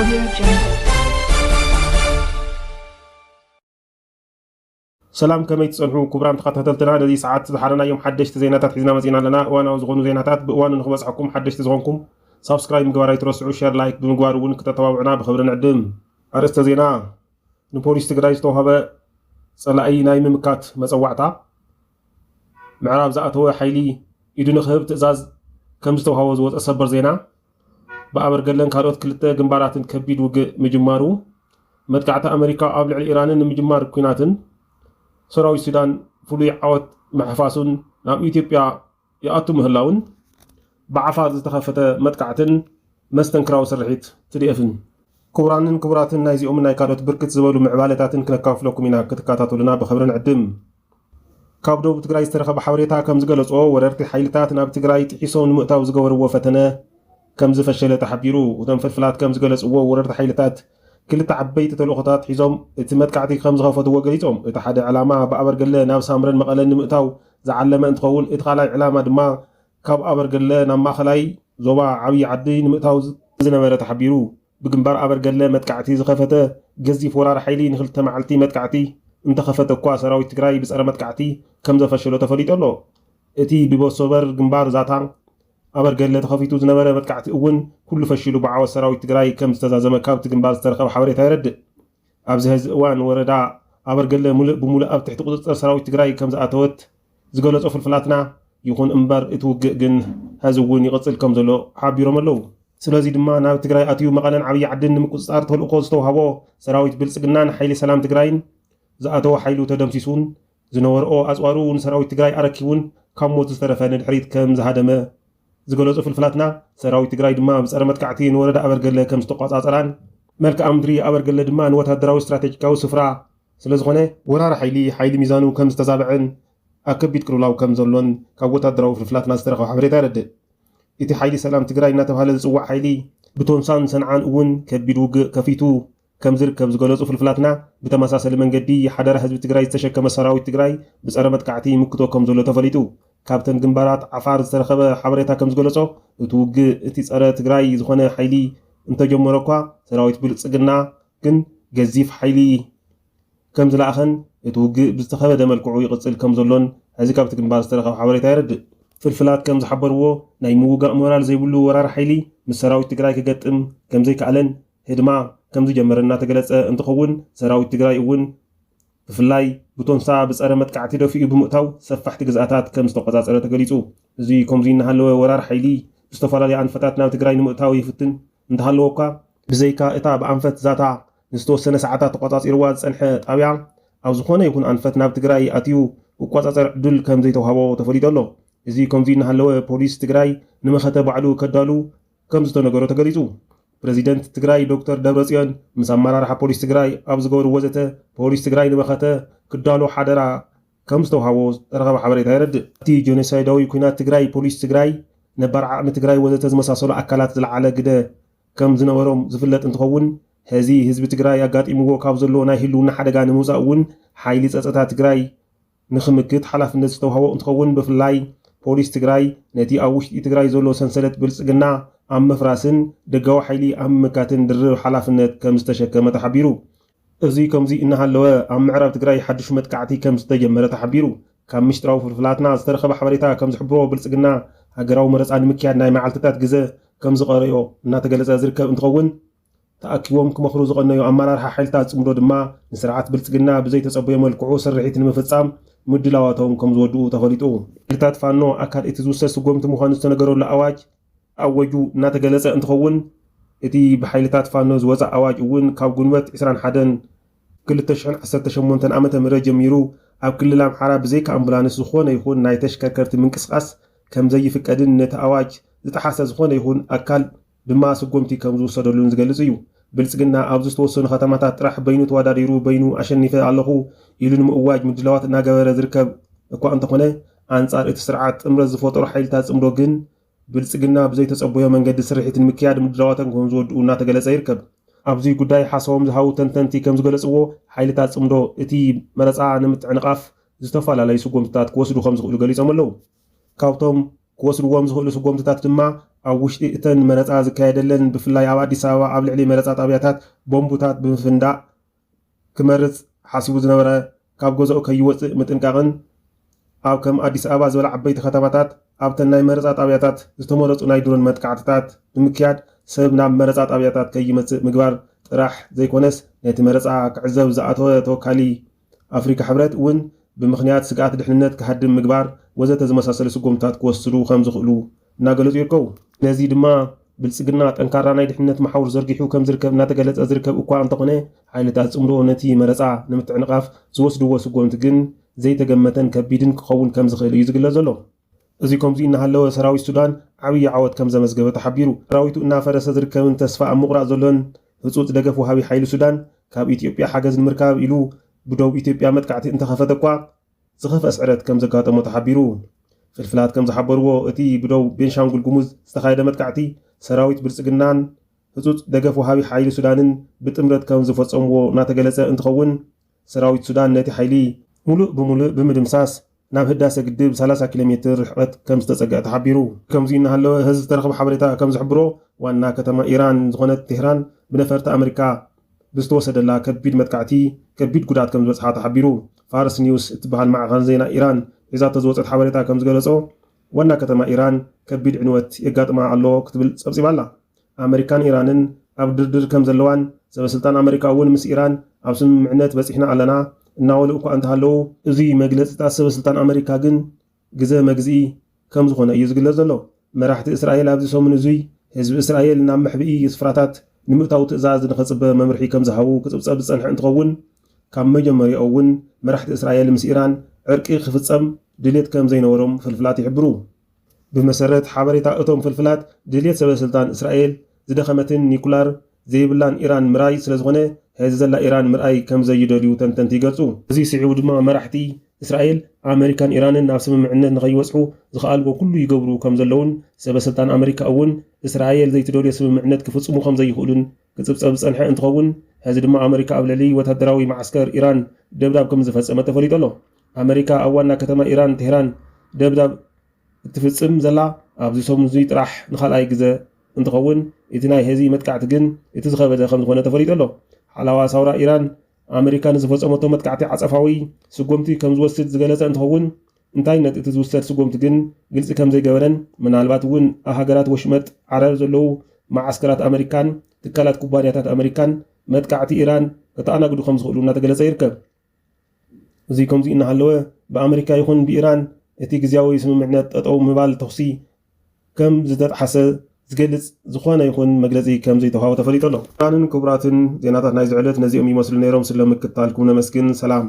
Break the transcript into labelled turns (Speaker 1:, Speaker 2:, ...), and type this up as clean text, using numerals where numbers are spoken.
Speaker 1: Audio Jungle.
Speaker 2: سلام كما يتصنعوا كبران تخططلتنا الذي ساعات زحرنا يوم حدش زيناتات حزنا مزينا لنا وانا وزغونو زيناتات بوان نخبصحكم حدش تزغونكم سبسكرايب مغبار يترسعوا شير لايك بمغبار ون كتتابعونا بخبر نعدم ارسته زينا نبوليس تግራይ ዝተውሃበ ጸላኢ ናይ ምምካት መጽዋዕታ ምዕራብ ዝኣተወ ሓይሊ ኢዱ ንኽህብ ትእዛዝ ከም ዝተውሃቦ ዝወፀ ሰበር ዜና ብኣበርገለን ካልኦት ክልተ ግንባራትን ከቢድ ውግእ ምጅማሩ መጥቃዕቲ ኣሜሪካ ኣብ ልዕሊ ኢራንን ንምጅማር ኩናትን ሰራዊት ሱዳን ፍሉይ ዓወት ምሕፋሱን ናብ ኢትዮጵያ ይኣቱ ምህላውን ብዓፋር ዝተኸፈተ መጥቃዕትን መስተንክራዊ ስርሒት ትድኤፍን ክቡራንን ክቡራትን ናይዚኦም ናይ ካልኦት ብርክት ዝበሉ ምዕባለታትን ክነካፍለኩም ኢና ክትከታተሉና ብኽብሪ ንዕድም ካብ ደቡብ ትግራይ ዝተረኸበ ሓበሬታ ከም ዝገለጾ ወረርቲ ሓይልታት ናብ ትግራይ ጥሒሶም ንምእታው ዝገበርዎ ፈተነ ከም ዝፈሸለ ተሓቢሩ እቶም ፍልፍላት ከም ዝገለጽዎ ወረርቲ ሓይልታት ክልተ ዓበይቲ ተልእኾታት ሒዞም እቲ መጥቃዕቲ ከም ዝኸፈትዎ ገሊጾም እቲ ሓደ ዕላማ ብኣበርገለ ናብ ሳምረን መቐለን ንምእታው ዝዓለመ እንትኸውን እቲ ካልኣይ ዕላማ ድማ ካብ ኣበርገለ ናብ ማእኸላይ ዞባ ዓብዪ ዓዲ ንምእታው ዝነበረ ተሓቢሩ بجنبار أبرجلة متكعتي زخفته جزي فورار حيلي نخلت معلتي متكعتي انت خفت القوى سراوي تجراي بس أنا متكعتي كم زفشلو تفريط الله اتي ببصبر جنبار زاتان أبرجلة تخفيتو زنبرة متكعتي أون كل فشلو بعوا سراوي تجراي كم استزازم كابت جنبار استرخب حوالي تيرد أبزهز وان وردا أبرجلة ملء بملء تحت قدرة سراوي تجراي كم زاتوت زقولت أفل فلاتنا يكون انبر اتوق جن هزوون يقتل كم زلو حابي رملو ስለዚ ድማ ናብ ትግራይ ኣትዩ መቐለን ዓብዪ ዓድን ንምቁፅፃር ተልእኮ ዝተውሃቦ ሰራዊት ብልፅግናን ሓይሊ ሰላም ትግራይን ዝኣተወ ሓይሉ ተደምሲሱን ዝነበርኦ ኣፅዋሩ ንሰራዊት ትግራይ ኣረኪቡን ካብ ሞት ዝተረፈ ንድሕሪት ከም ዝሃደመ ዝገለጹ ፍልፍላትና ሰራዊት ትግራይ ድማ ብፀረ መጥቃዕቲ ንወረዳ ኣበርገለ ከም ዝተቆፃፀራን መልክዓ ምድሪ ኣበርገለ ድማ ንወታደራዊ ስትራቴጂካዊ ስፍራ ስለዝኾነ ወራሪ ሓይሊ ሚዛኑ ከም ዝተዛብዐን ኣብ ከቢድ ቅልውላው ከም ዘሎን ካብ ወታደራዊ ፍልፍላትና ዝተረኸበ ሓበሬታ ይረድእ እቲ ሓይሊ ሰላም ትግራይ እናተባህለ ዝፅዋዕ ሓይሊ ብቶንሳን ሰንዓን እውን ከቢድ ውግእ ከፊቱ ከም ዝርከብ ዝገለጹ ፍልፍላትና ብተመሳሰሊ መንገዲ ሓደራ ህዝቢ ትግራይ ዝተሸከመ ሰራዊት ትግራይ ብፀረ መጥቃዕቲ ምክቶ ከም ዘሎ ተፈሊጡ ካብተን ግንባራት ዓፋር ዝተረኸበ ሓበሬታ ከም ዝገለጾ እቲ ውግእ እቲ ፀረ ትግራይ ዝኾነ ሓይሊ እንተጀመረ እኳ ሰራዊት ብልፅግና ግን ገዚፍ ሓይሊ ከም ዝለኣኸን እቲ ውግእ ብዝተኸበደ መልክዑ ይቕፅል ከም ዘሎን ሕዚ ካብቲ ግንባር ዝተረኸበ ሓበሬታ ይረድእ ፍልፍላት ከም ዝሓበርዎ ናይ ምውጋእ ሞራል ዘይብሉ ወራር ሓይሊ ምስ ሰራዊት ትግራይ ክገጥም ከም ዘይከኣለን ህድማ ከም ዝጀመረ እናተገለጸ እንትኸውን ሰራዊት ትግራይ እውን ብፍላይ ብቶንሳ ብፀረ መጥቃዕቲ ደፊኡ ብምእታው ሰፋሕቲ ግዝኣታት ከም ዝተቆፃፀረ ተገሊጹ እዚ ከምዚ እናሃለወ ወራር ሓይሊ ብዝተፈላለዩ ኣንፈታት ናብ ትግራይ ንምእታው ይፍትን እንተሃለወ እኳ ብዘይካ እታ ብኣንፈት ዛታ ንዝተወሰነ ሰዓታት ተቆፃፂርዋ ዝፀንሐ ጣብያ ኣብ ዝኾነ ይኹን ኣንፈት ናብ ትግራይ ኣትዩ እቋፃፀር ዕድል ከም ዘይተዋሃቦ ተፈሊጡ ኣሎ እዚ ከምዚ እናሃለወ ፖሊስ ትግራይ ንመኸተ ባዕሉ ከዳሉ ከም ዝተነገሮ ተገሊጹ ፕሬዚደንት ትግራይ ዶክተር ደብረጽዮን ምስ ኣመራርሓ ፖሊስ ትግራይ ኣብ ዝገበሩ ወዘተ ፖሊስ ትግራይ ንመኸተ ክዳሎ ሓደራ ከም ዝተዋሃቦ ዝተረኸበ ሓበሬታ ይረድእ እቲ ጆኖሳይዳዊ ኩናት ትግራይ ፖሊስ ትግራይ ነባር ዓቕሚ ትግራይ ወዘተ ዝመሳሰሉ ኣካላት ዝለዓለ ግደ ከም ዝነበሮም ዝፍለጥ እንትኸውን ሕዚ ህዝቢ ትግራይ ኣጋጢምዎ ካብ ዘሎ ናይ ህልውና ሓደጋ ንምውፃእ እውን ሓይሊ ፀጥታ ትግራይ ንኽምክት ሓላፍነት ዝተዋህቦ እንትኸውን ብፍላይ ፖሊስ ትግራይ ነቲ ኣብ ውሽጢ ትግራይ ዘሎ ሰንሰለት ብልፅግና ኣብ ምፍራስን ደጋዊ ሓይሊ ኣብ ምምካትን ድርብ ሓላፍነት ከም ዝተሸከመ ተሓቢሩ እዚ ከምዚ እናሃለወ ኣብ ምዕራብ ትግራይ ሓድሽ መጥቃዕቲ ከም ዝተጀመረ ተሓቢሩ ካብ ምሽጥራዊ ፍልፍላትና ዝተረኸበ ሓበሬታ ከም ዝሕብሮ ብልፅግና ሃገራዊ መረፃ ንምክያድ ናይ መዓልትታት ግዜ ከም ዝቐረዮ እናተገለጸ ዝርከብ እንትኸውን ተኣኪቦም ክመኽሩ ዝቐነዩ ኣመራርሓ ሓይልታት ጽምዶ ድማ ንስርዓት ብልፅግና ብዘይተፀበየ መልክዑ ስርሒት ንምፍጻም ምድላዋቶም ከም ዝወድኡ ተፈሊጡ ሓይልታት ፋኖ ኣካል እቲ ዝውሰድ ስጎምቲ ምዃኑ ዝተነገረሉ ኣዋጅ ኣወጁ እናተገለጸ እንትኸውን እቲ ብሓይልታት ፋኖ ዝወፀ ኣዋጅ እውን ካብ ጉንበት 21/2018 ዓመተ ምህረት ጀሚሩ ኣብ ክልል ኣምሓራ ብዘይካ ኣምቡላንስ ዝኾነ ይኹን ናይ ተሽከርከርቲ ምንቅስቓስ ከም ዘይፍቀድን ነቲ ኣዋጅ ዝጠሓሰ ዝኾነ ይኹን ኣካል ድማ ስጎምቲ ከም ዝውሰደሉን ዝገልጽ እዩ ብልፅግና ኣብዚ ዝተወሰኑ ከተማታት ጥራሕ በይኑ ተወዳዲሩ በይኑ ኣሸኒፈ ኣለኹ ኢሉ ንምእዋጅ ምድላዋት እናገበረ ዝርከብ እኳ እንተኾነ ኣንጻር እቲ ስርዓት ጥምረት ዝፈጠሩ ሓይልታት ጽምዶ ግን ብልፅግና ብዘይተፀበዮ መንገዲ ስርሒት ንምክያድ ምድላዋትን ከም ዝወድኡ እናተገለጸ ይርከብ ኣብዚ ጉዳይ ሓሳቦም ዝሃቡ ተንተንቲ ከም ዝገለጽዎ ሓይልታት ጽምዶ እቲ መረፃ ንምትዕንቓፍ ዝተፈላለዩ ስጎምትታት ክወስዱ ከም ዝኽእሉ ገሊፆም ኣለዉ ካብቶም ክወስድዎም ዝኽእሉ ስጎምትታት ድማ ኣብ ውሽጢ እተን መረፃ ዝካየደለን ብፍላይ ኣብ ኣዲስ ኣበባ ኣብ ልዕሊ መረፃ ጣብያታት ቦምቡታት ብምፍንዳእ ክመርፅ ሓሲቡ ዝነበረ ካብ ገዝኡ ከይወፅእ ምጥንቃቕን ኣብ ከም ኣዲስ ኣበባ ዝበለ ዓበይቲ ከተማታት ኣብተን ናይ መረፃ ጣብያታት ዝተመረፁ ናይ ድሮን መጥቃዕትታት ብምክያድ ሰብ ናብ መረፃ ጣብያታት ከይመፅእ ምግባር ጥራሕ ዘይኮነስ ነቲ መረፃ ክዕዘብ ዝኣተወ ተወካሊ ኣፍሪካ ሕብረት እውን ብምክንያት ስግኣት ድሕንነት ክሃድም ምግባር ወዘተ ዝመሳሰሉ ስጉምታት ክወስዱ ከም ዝኽእሉ እናገለጹ ይርከቡ። ነዚ ድማ ብልጽግና ጠንካራ ናይ ድሕንነት መሓውር ዘርጊሑ ከም ዝርከብ እናተገለጸ ዝርከብ እኳ እንተኾነ ሓይልታት ጽምዶ ነቲ መረፃ ንምትዕንቃፍ ዝወስድዎ ስጉምቲ ግን ዘይተገመተን ከቢድን ክኸውን ከም ዝኽእል እዩ ዝግለጽ ዘሎ። እዚ ከምዚ እናሃለወ ሰራዊት ሱዳን ዓብዪ ዓወት ከም ዘመዝገበ ተሓቢሩ ሰራዊቱ እናፈረሰ ዝርከብን ተስፋ ኣብ ምቑራፅ ዘሎን ህፁፅ ደገፍ ወሃቢ ሓይሊ ሱዳን ካብ ኢትዮጵያ ሓገዝ ንምርካብ ኢሉ ብደቡብ ኢትዮጵያ መጥቃዕቲ እንተኸፈተ እኳ ዝኸፍአ ስዕረት ከም ዘጋጠሞ ተሓቢሩ ፍልፍላት ከም ዝሓበርዎ እቲ ብደቡብ ቤንሻንጉል ጉሙዝ ዝተኻየደ መጥቃዕቲ ሰራዊት ብልጽግናን ህፁፅ ደገፍ ወሃቢ ሓይሊ ሱዳንን ብጥምረት ከም ዝፈጸምዎ እናተገለጸ እንትኸውን ሰራዊት ሱዳን ነቲ ሓይሊ ሙሉእ ብምሉእ ብምድምሳስ ናብ ህዳሴ ግድብ 30 ኪሎ ሜትር ርሕቀት ከም ዝተጸግዐ ተሓቢሩ ከምዚ እናሃለወ ህዝቢ ዝተረኸበ ሓበሬታ ከም ዝሕብሮ ዋና ከተማ ኢራን ዝኾነት ቴህራን ብነፈርቲ ኣሜሪካ ብዝተወሰደላ ከቢድ መጥቃዕቲ ከቢድ ጉዳት ከም ዝበፅሓ ተሓቢሩ ፋርስ ኒውስ እትበሃል ማዕኸን ዜና ኢራን ሒዛቶ ዝወፀት ሓበሬታ ከም ዝገለጾ ዋና ከተማ ኢራን ከቢድ ዕንወት የጋጥማ ኣሎ ክትብል ፀብፂባ ኣላ። ኣሜሪካን ኢራንን ኣብ ድርድር ከም ዘለዋን ሰበስልጣን ኣሜሪካ እውን ምስ ኢራን ኣብ ስምምዕነት በፂሕና ኣለና እናበሉ እኳ እንተሃለዉ እዚ መግለፂታት ሰበስልጣን ኣሜሪካ ግን ግዜ መግዝኢ ከም ዝኾነ እዩ ዝግለጽ ዘሎ። መራሕቲ እስራኤል ኣብዚ ሰሙን እዙይ ህዝቢ እስራኤል ናብ መሕብኢ ስፍራታት ንምእታዊ ትእዛዝ ንኸፅበ መምርሒ ከም ዝሃቡ ክፅብፀብ ዝፀንሐ እንትኸውን ካብ መጀመሪኡ እውን መራሕቲ እስራኤል ምስ ኢራን ዕርቂ ክፍፀም ድሌት ከም ዘይነበሮም ፍልፍላት ይሕብሩ። ብመሰረት ሓበሬታ እቶም ፍልፍላት ድሌት ሰበስልጣን እስራኤል ዝደኸመትን ኒኩላር ዘይብላን ኢራን ምራይ ስለ ዝኾነ ሕዚ ዘላ ኢራን ምርኣይ ከም ዘይደልዩ ተንተንቲ ይገልጹ። እዚ ስዒቡ ድማ መራሕቲ እስራኤል ኣሜሪካን ኢራንን ናብ ስምምዕነት ንኸይወፅሑ ዝኽኣልዎ ኩሉ ይገብሩ ከም ዘለውን ሰበስልጣን ኣሜሪካ እውን እስራኤል ዘይትደልዮ ስምምዕነት ክፍጽሙ ከም ዘይኽእሉን ክፅብፀብ ዝፀንሐ እንትኸውን ሕዚ ድማ ኣሜሪካ ኣብ ልዕሊ ወታደራዊ ማዓስከር ኢራን ደብዳብ ከም ዝፈጸመ ተፈሊጡ ኣሎ። ኣሜሪካ ኣብ ዋና ከተማ ኢራን ቴህራን ደብዳብ እትፍጽም ዘላ ኣብዚ ሰሙን እዙይ ጥራሕ ንኻልኣይ ግዜ እንትኸውን እቲ ናይ ሕዚ መጥቃዕቲ ግን እቲ ዝኸበደ ከም ዝኾነ ተፈሊጡ ኣሎ። ሓላዋ ሳውራ ኢራን ኣሜሪካ ንዝፈጸመቶ መጥቃዕቲ ዓጸፋዊ ስጉምቲ ከም ዝወስድ ዝገለጸ እንትኸውን እንታይ ነቲ እቲ ዝውሰድ ስጉምቲ ግን ግልፂ ከም ዘይገበረን ምናልባት እውን ኣብ ሃገራት ወሽመጥ ዓረብ ዘለዉ ማዓስከራት ኣሜሪካን ትካላት ኩባንያታት ኣሜሪካን መጥቃዕቲ ኢራን ከተኣናግዱ ከም ዝኽእሉ እናተገለጸ ይርከብ። እዚ ከምዚ እናሃለወ ብኣሜሪካ ይኹን ብኢራን እቲ ግዝያዊ ስምምዕነት ጠጠው ምባል ተኽሲ ከም ዝተጣሓሰ ዝገልጽ ዝኾነ ይኹን መግለፂ ከም ዘይተዋሃቦ ተፈሊጡ ኣሎ። ክቡራትን ዜናታት ናይ ዝዕለት ነዚኦም ይመስሉ ነይሮም። ስለምክትታልኩም ነመስግን። ሰላም።